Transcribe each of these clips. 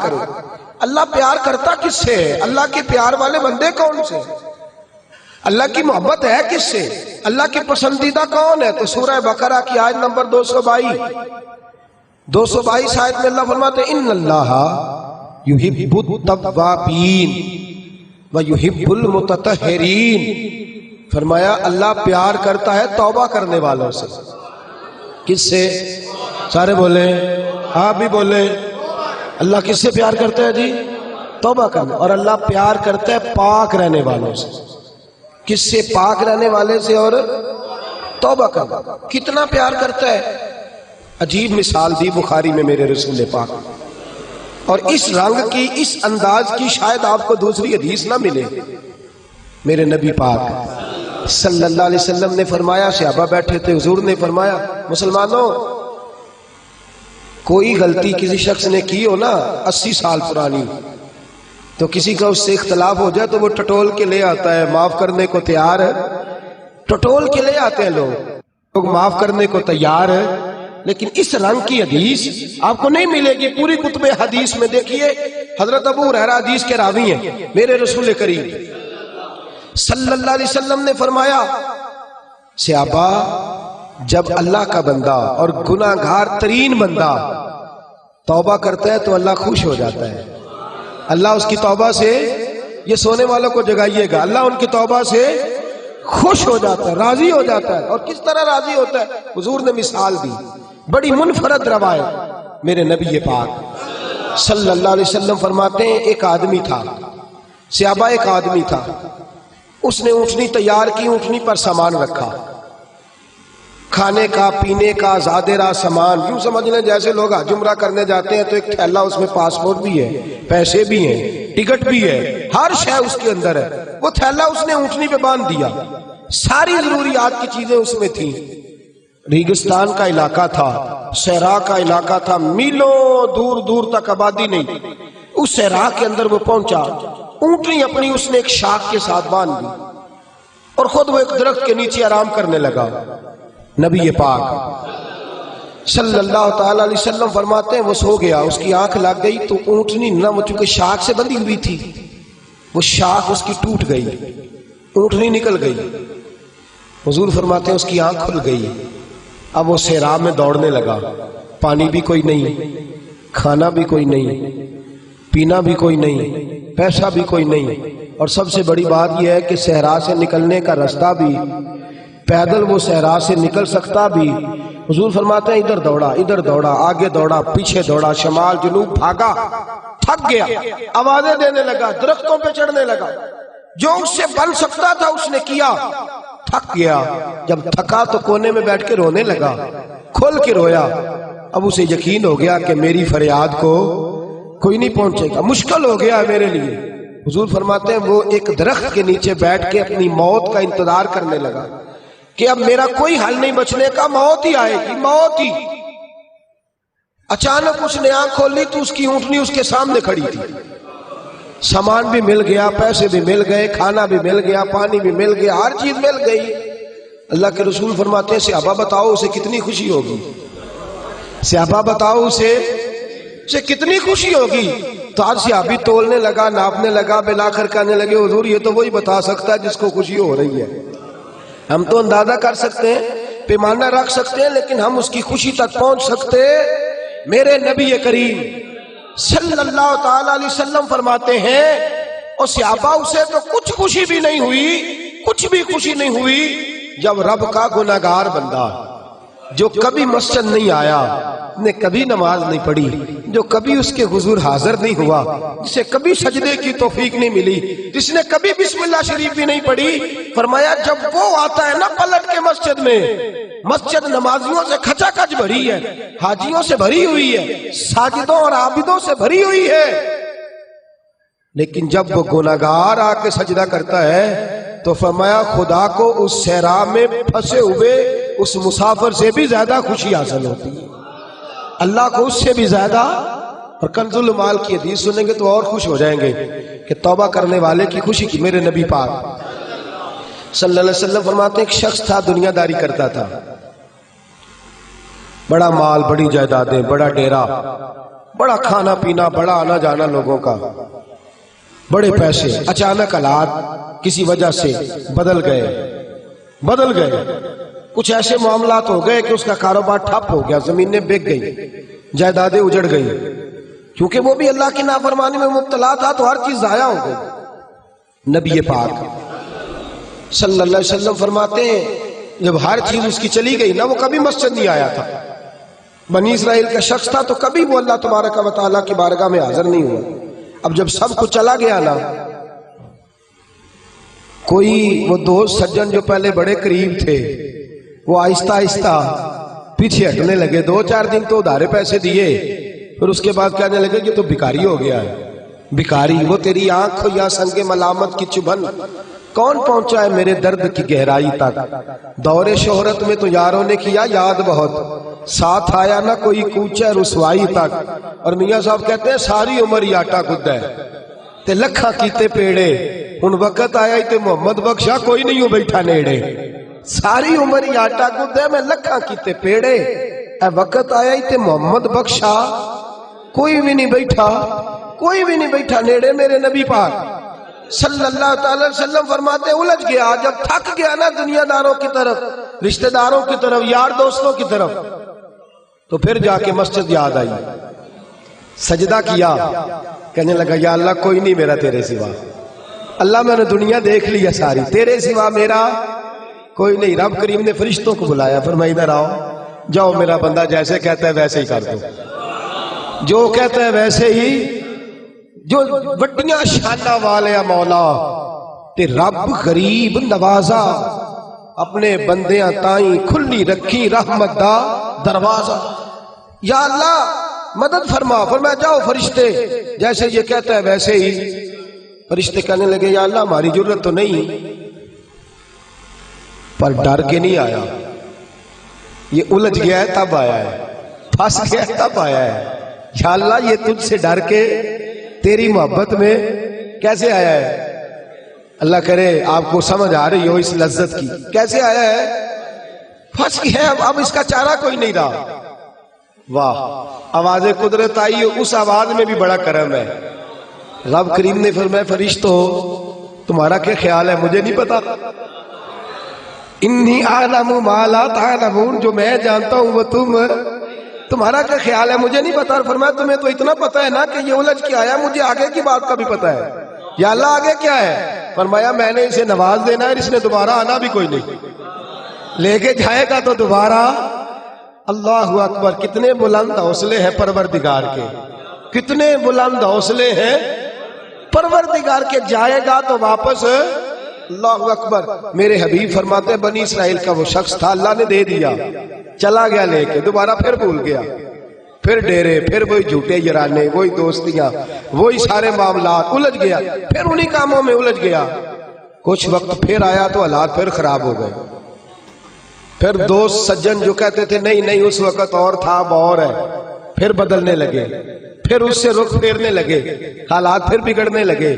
کرے۔ اللہ پیار کرتا کس سے ہے؟ اللہ کے پیار والے بندے کون سے؟ اللہ کی محبت ہے کس سے؟ اللہ کی پسندیدہ کون ہے؟ تو سورہ بقرہ کی آیت نمبر 222 آیت میں اللہ فرماتے ہیں ان اللہ یحب التوابین ویحب المتطہرین۔ فرمایا اللہ پیار کرتا ہے توبہ کرنے والوں سے۔ کس سے؟ سارے بولیں، آپ بھی بولیں، اللہ کس سے پیار کرتا ہے جی؟ توبہ کرنے۔ اور اللہ پیار کرتا ہے پاک رہنے والوں سے۔ کس سے؟ پاک رہنے والے سے اور توبہ کرنا۔ کتنا پیار کرتا ہے؟ عجیب مثال دی بخاری میں میرے رسول پاک، اور اس رنگ کی، اس انداز کی شاید آپ کو دوسری حدیث نہ ملے۔ میرے نبی پاک صلی اللہ علیہ وسلم نے فرمایا، صحابہ بیٹھے تھے، حضور نے فرمایا مسلمانوں کوئی غلطی کسی شخص نے کی ہو نا 80 سال پرانی، تو کسی کا اس سے اختلاف ہو جائے تو وہ ٹٹول کے لے آتا ہے، معاف کرنے کو تیار ہے، ٹٹول کے لے آتے ہیں لوگ معاف کرنے کو تیار ہے۔ لیکن اس رنگ کی حدیث آپ کو نہیں ملے گی پوری کتب حدیث میں۔ دیکھیے حضرت ابو ہریرہ حدیث کے راوی ہیں، میرے رسول کریم صلی اللہ علیہ وسلم نے فرمایا صحابہ جب اللہ کا بندہ اور گناہ گار ترین بندہ توبہ کرتا ہے تو اللہ خوش ہو جاتا ہے۔ اللہ اس کی توبہ سے، یہ سونے والوں کو جگائیے گا، اللہ ان کی توبہ سے خوش ہو جاتا ہے، راضی ہو جاتا ہے۔ اور کس طرح راضی ہوتا ہے؟ حضور نے مثال دی، بڑی منفرد روایت، میرے نبی پاک صلی اللہ علیہ وسلم فرماتے ہیں ایک آدمی تھا، صحابہ ایک آدمی تھا، اس نے اونٹنی تیار کی، اونٹنی پر سامان رکھا، کھانے کا، پینے کا، زادرہ سامان، یوں سمجھ لیں جیسے لوگ حج عمرہ کرنے جاتے ہیں تو ایک تھیلا، اس میں پاسپورٹ بھی ہے، پیسے بھی ہیں، ٹکٹ بھی ہے، ہر شے اس کے اندر ہے۔ وہ تھیلا اس نے اونٹنی پہ باندھ دیا، ساری ضروریات کی چیزیں اس میں تھیں۔ ریگستان کا علاقہ تھا، صحرا کا علاقہ تھا، میلوں دور دور تک آبادی نہیں۔ اس صحرا کے اندر وہ پہنچا، اونٹنی اپنی اس نے ایک شاخ کے ساتھ باندھ دی اور خود وہ ایک درخت کے نیچے آرام کرنے لگا۔ نبی پاک صلی اللہ تعالی علیہ وسلم فرماتے ہیں وہ سو گیا، اس کی آنکھ لگ گئی تو اونٹنی نہ، وہ چونکہ شاخ سے بندھی ہوئی تھی، وہ شاخ اس کی ٹوٹ گئی، اونٹنی نکل گئی۔ حضور فرماتے ہیں اس کی آنکھ کھل گئی، اب وہ صحرا میں دوڑنے لگا، پانی بھی کوئی نہیں، کھانا بھی کوئی نہیں، پینا بھی کوئی نہیں، پیسہ بھی کوئی نہیں، اور سب سے بڑی بات یہ ہے کہ صحرا سے نکلنے کا راستہ بھی، پیدل وہ صحرا سے نکل سکتا بھی۔ حضور فرماتے ہیں ادھر دوڑا، ادھر دوڑا، آگے دوڑا، پیچھے دوڑا، شمال جنوب بھاگا، تھک گیا، آوازیں دینے لگا، درختوں پہ چڑھنے لگا، جو اس سے بن سکتا تھا اس نے کیا، تھک گیا۔ جب تھکا تو کونے میں بیٹھ کے رونے لگا، کھول کے رویا۔ اب اسے یقین ہو گیا کہ میری فریاد کو کوئی نہیں پہنچے گا، مشکل ہو گیا میرے لیے۔ حضور فرماتے ہیں وہ ایک درخت کے نیچے بیٹھ کے اپنی موت کا انتظار کرنے لگا کہ اب میرا کوئی حل نہیں بچنے کا، موت ہی آئے گی، موت ہی۔ اچانک اس نے آنکھ کھولی تو اس کی اونٹنی اس کے سامنے کھڑی تھی، سامان بھی مل گیا، پیسے بھی مل گئے، کھانا بھی مل گیا، پانی بھی مل گیا، ہر چیز مل گئی۔ اللہ کے رسول فرماتے ہیں صحابہ بتاؤ اسے کتنی خوشی ہوگی، صحابہ بتاؤ اسے کتنی خوشی ہوگی۔ تو آج صحابی تولنے لگا، ناپنے لگا، بالآخر کہنے لگے حضور یہ تو وہی بتا سکتا ہے جس کو خوشی ہو رہی ہے، ہم تو اندازہ کر سکتے ہیں، پیمانہ رکھ سکتے ہیں، لیکن ہم اس کی خوشی تک پہنچ سکتے۔ میرے نبی کریم صلی اللہ تعالی علیہ وسلم فرماتے ہیں اور صحابہ اسے تو کچھ خوشی بھی نہیں ہوئی، کچھ بھی خوشی نہیں ہوئی جب رب کا گناہگار بندہ جو کبھی مسجد نہیں آیا، نے کبھی نماز نہیں پڑھی، جو کبھی اس کے حضور حاضر نہیں ہوا، جسے کبھی سجدے کی توفیق نہیں ملی، جس نے کبھی بسم اللہ شریف بھی نہیں پڑھی، فرمایا جب وہ آتا ہے نا پلٹ کے مسجد میں، مسجد نمازیوں سے کھچا کھچ بھری ہے، حاجیوں سے بھری ہوئی ہے، ساجدوں اور عابدوں سے بھری ہوئی ہے، لیکن جب وہ گناہگار آ کے سجدہ کرتا ہے تو فرمایا خدا کو اس صحرا میں پھنسے ہوئے اس مسافر سے بھی زیادہ خوشی حاصل ہوتی ہے، اللہ کو اس سے بھی زیادہ۔ اور کنز المال کی حدیث سنیں گے تو اور خوش ہو جائیں گے کہ توبہ کرنے والے کی خوشی کی۔ میرے نبی پاک صلی اللہ علیہ وسلم فرماتے ہیں ایک شخص تھا، دنیا داری کرتا تھا، بڑا مال، بڑی جائیدادیں، بڑا ڈیرا، بڑا کھانا پینا، بڑا آنا جانا لوگوں کا، بڑے پیسے، اچانک حالات کسی وجہ سے بدل گئے، کچھ ایسے معاملات ہو گئے کہ اس کا کاروبار ٹھپ ہو گیا، زمینیں بک گئی، جائیدادیں اجڑ گئی، کیونکہ وہ بھی اللہ کی نافرمانی میں مبتلا تھا تو ہر چیز ضائع ہو گئی۔ نبی پاک صلی اللہ علیہ وسلم فرماتے ہیں جب ہر چیز اس کی چلی گئی نا، وہ کبھی مسجد نہیں آیا تھا، بنی اسرائیل کا شخص تھا تو کبھی وہ اللہ تبارک و تعالیٰ کی بارگاہ میں حاضر نہیں ہوا۔ اب جب سب کچھ چلا گیا نا، کوئی وہ دوست سجن جو پہلے بڑے قریب تھے وہ آہستہ آہستہ پیچھے ہٹنے لگے، 2-4 دن تو ادھارے پیسے دیے، پھر اس کے بعد کہنے لگے کہ تو بھکاری ہو گیا ہے، بھکاری، وہ تیری آنکھ یا سنگ ملامت کی چبھن کون پہنچا ہے میرے درد کی گہرائی تک، دور شہرت میں تو یاروں نے کیا یاد بہت، ساتھ آیا نہ کوئی کوچہ رسوائی تک، اور میاں صاحب کہتے ہیں ساری عمر ہی آٹا گدہ ہے تے لکھا کیتے پیڑے، ان وقت آیا ہی تے محمد بخشا کوئی نہیں ہو بیٹھا نیڑے، ساری عمر ہی آٹا گدہ میں لکھا کیتے پیڑے، اے وقت آیا ہی تے محمد بخشا کوئی بھی نہیں بیٹھا نیڑے۔ میرے نبی پاک صلی اللہ تعالی وسلم فرماتے الجھ گیا، جب تھک گیا نا دنیا داروں کی طرف، رشتہ داروں کی طرف، یار دوستوں کی طرف، تو پھر جا کے مسجد یاد آئی، سجدہ کیا، کہنے لگا یا اللہ کوئی نہیں میرا تیرے سوا، اللہ میں نے دنیا دیکھ لیا ساری، تیرے سوا میرا کوئی نہیں۔ رب کریم نے فرشتوں کو بلایا، فرمایا ادھر آؤ، جاؤ میرا بندہ جیسے کہتا ہے ویسے ہی کر دو، جو کہتا ہے ویسے ہی، جو وڈیاں شانہ والے مولا تے رب غریب نوازا، اپنے بندیاں تائیں کھلی رکھی رحمت دا دروازہ، یا اللہ مدد فرما، فرمایا جاؤ فرشتے جیسے یہ کہتا ہے ویسے ہی۔ فرشتے کہنے لگے یا اللہ ہماری ضرورت تو نہیں، پر ڈر کے نہیں آیا، یہ الجھ گیا ہے تب آیا ہے، پھنس گیا ہے تب آیا ہے، یا اللہ یہ تجھ سے ڈر کے تیری محبت میں کیسے آیا ہے؟ اللہ کرے آپ کو سمجھ آ رہی ہو اس لذت کی، کیسے آیا ہے؟ پھنس گیا، اب اس کا چارہ کوئی نہیں رہا۔ واہ، آواز قدرت آئی، اس آواز میں بھی بڑا کرم ہے۔ رب کریم نے فرمایا فرشتو تمہارا کیا خیال ہے؟ مجھے نہیں پتا، انی اعلم ما لا تعلمون، جو میں جانتا ہوں وہ تمہارا کیا خیال ہے مجھے نہیں پتا۔ اور فرمایا تمہیں تو اتنا پتا ہے نا کہ یہ الجھ کے آیا، مجھے آگے کی بات کا بھی پتا ہے، یا اللہ آگے کیا ہے؟ فرمایا میں نے اسے نواز دینا ہے، اس نے دوبارہ آنا بھی کوئی نہیں، لے کے جائے گا تو دوبارہ۔ اللہ اکبر، کتنے بلند حوصلے ہیں پروردگار کے، کتنے بلند حوصلے ہیں پروردگار کے، جائے گا تو واپس۔ اللہ اکبر، میرے حبیب فرماتے بنی اسرائیل کا وہ شخص تھا، اللہ نے دے دیا، چلا گیا لے کے، دوبارہ پھر بھول گیا، پھر ڈیرے، پھر وہی جھوٹے یارانے، وہی دوستیاں، وہی سارے معاملات، الجھ گیا، پھر انہی کاموں میں الجھ گیا۔ کچھ وقت پھر آیا تو حالات پھر خراب ہو گئے، پھر دوست سجن جو کہتے تھے نہیں نہیں اس وقت اور تھا اب اور ہے، پھر بدلنے لگے، پھر اس سے رخ پھیرنے لگے، حالات پھر بگڑنے لگے۔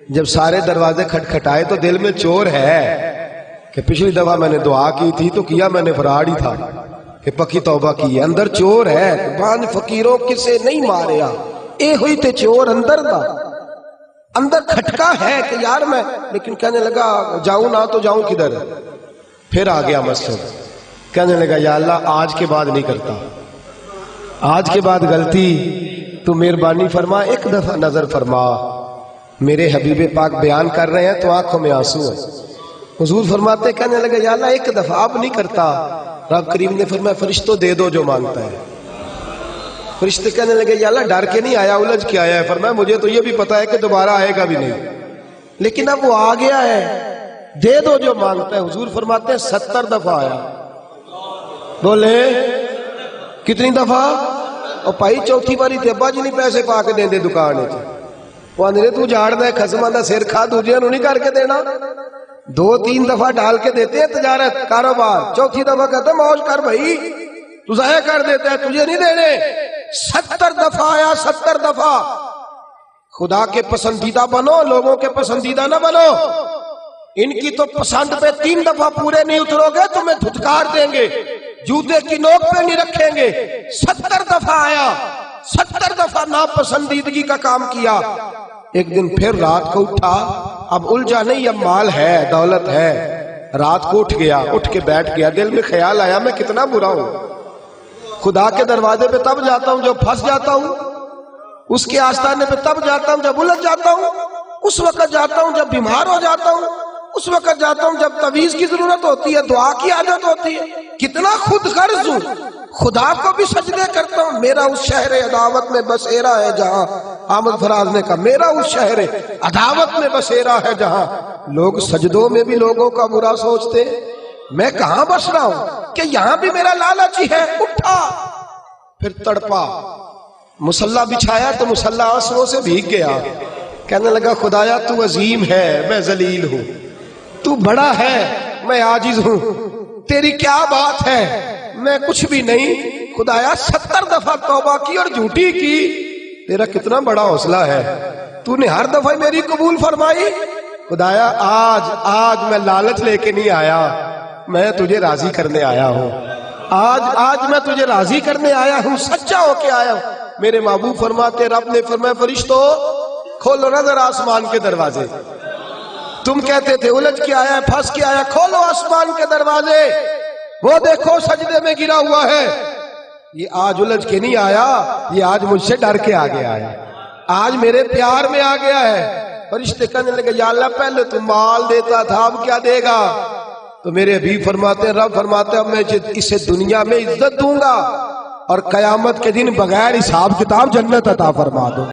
جب سارے دروازے کھٹکھٹائے تو دل میں چور ہے کہ پچھلی دفعہ میں نے دعا کی تھی تو کیا میں نے فراڈ ہی تھا کہ پکی توبہ کی ہے، اندر چور ہے، بان فقیروں کسے نہیں ماریا، اے ہوئی تے چور اندر دا، اندر کھٹکا ہے کہ یار میں، لیکن کہنے لگا جاؤں نہ تو جاؤں کدھر۔ پھر آ گیا مسجد، کہنے لگا یا اللہ آج کے بعد نہیں کرتا، آج کے بعد غلطی تو مہربانی فرما، ایک دفعہ نظر فرما۔ میرے حبیب پاک بیان کر رہے ہیں تو آنکھوں میں آنسو ہے۔ حضور فرماتے کہنے لگے یا اللہ ایک دفعہ، اب نہیں کرتا۔ رب کریم نے فرمایا فرشتوں دے دو جو مانگتا ہے۔ فرشتے کہنے لگے یا اللہ ڈر کے نہیں آیا، الجھ کے آیا ہے۔ فرمایا مجھے تو یہ بھی پتا ہے کہ دوبارہ آئے گا بھی نہیں، لیکن اب وہ آ گیا ہے، دے دو جو مانگتا ہے۔ حضور فرماتے ہیں 70 دفعہ آیا۔ بولے کتنی دفعہ؟ اور پائی چوتھی باری تے ابا جی نہیں پیسے پا کے دیں دے دکان ہے، وہ آندھے تو جاڑ دے خسمہ دا سر کھا دوجے انہوں نہیں کر کے دینا۔ 2-3 دفعہ ڈال کے دیتے ہیں تجارت کاروبار، چوتھی دفعہ کہتے ہیں موج کر بھائی، تو ضائع کر دیتا ہے، تجھے نہیں دینے۔ 70 دفعہ آیا، 70 دفعہ۔ خدا کے پسندیدہ بنو، لوگوں کے پسندیدہ نہ بنو۔ ان کی تو پسند پہ 3 دفعہ پورے نہیں اترو گے تمہیں دھتکار دیں گے، جوتے کی نوک پہ نہیں رکھیں گے۔ 70 دفعہ آیا، 70 دفعہ ناپسندیدگی کا کام کیا. ایک دن پھر رات کو اٹھا، اب الجھا نہیں، اب مال ہے، دولت ہے. رات کو اٹھ گیا، اٹھ کے بیٹھ گیا. دل میں خیال آیا میں کتنا برا ہوں، خدا کے دروازے پہ تب جاتا ہوں جب پھنس جاتا ہوں، اس کے آستانے پہ تب جاتا ہوں جب الجھ جاتا ہوں، اس وقت جاتا ہوں جب بیمار ہو جاتا ہوں، اس وقت جاتا ہوں جب تعویذ کی ضرورت ہوتی ہے، دعا کی عادت ہوتی ہے. کتنا خود غرض ہوں، خدا کو بھی سجدے کرتا ہوں. میرا اس شہر عداوت میں بسیرا ہے جہاں، احمد فراز نے کہا میرا اس شہر عداوت میں بسیرا ہے جہاں لوگ سجدوں میں بھی لوگوں کا برا سوچتے. میں کہاں بس رہا ہوں کہ یہاں بھی میرا لالچ ہی ہے. اٹھا، پھر تڑپا، مصلی بچھایا تو مصلی آنسوؤں سے بھیگ گیا. کہنے لگا خدایا تو عظیم ہے، میں ذلیل ہوں، تو بڑا ہے، میں عاجز ہوں، تیری کیا بات ہے، میں کچھ بھی نہیں. خدایا 70 دفعہ توبہ کی اور جھوٹی کی، تیرا کتنا بڑا حوصلہ ہے، تو نے ہر دفعہ میری قبول فرمائی. خدایا آج میں لالچ لے کے نہیں آیا، میں تجھے راضی کرنے آیا ہوں. آج میں تجھے راضی کرنے آیا ہوں، سچا ہو کے آیا ہوں. میرے محبوب فرماتے، رب نے فرمایا فرشتوں کھولو نظر آسمان کے دروازے. تم کہتے تھے الجھ کے آیا، پھنس کے آیا، کھولو آسمان کے دروازے، وہ دیکھو سجدے میں گرا ہوا ہے. یہ آج الجھ کے نہیں آیا، یہ آج مجھ سے ڈر کے آ گیا ہے، آج میرے پیار میں آ گیا ہے. فرشتے کہنے لگے یا اللہ پہلے تو مال دیتا تھا، اب کیا دے گا؟ تو میرے حبیب فرماتے ہیں، رب فرماتے ہیں اب میں اسے دنیا میں عزت دوں گا اور قیامت کے دن بغیر حساب کتاب جنت عطا فرما دوں.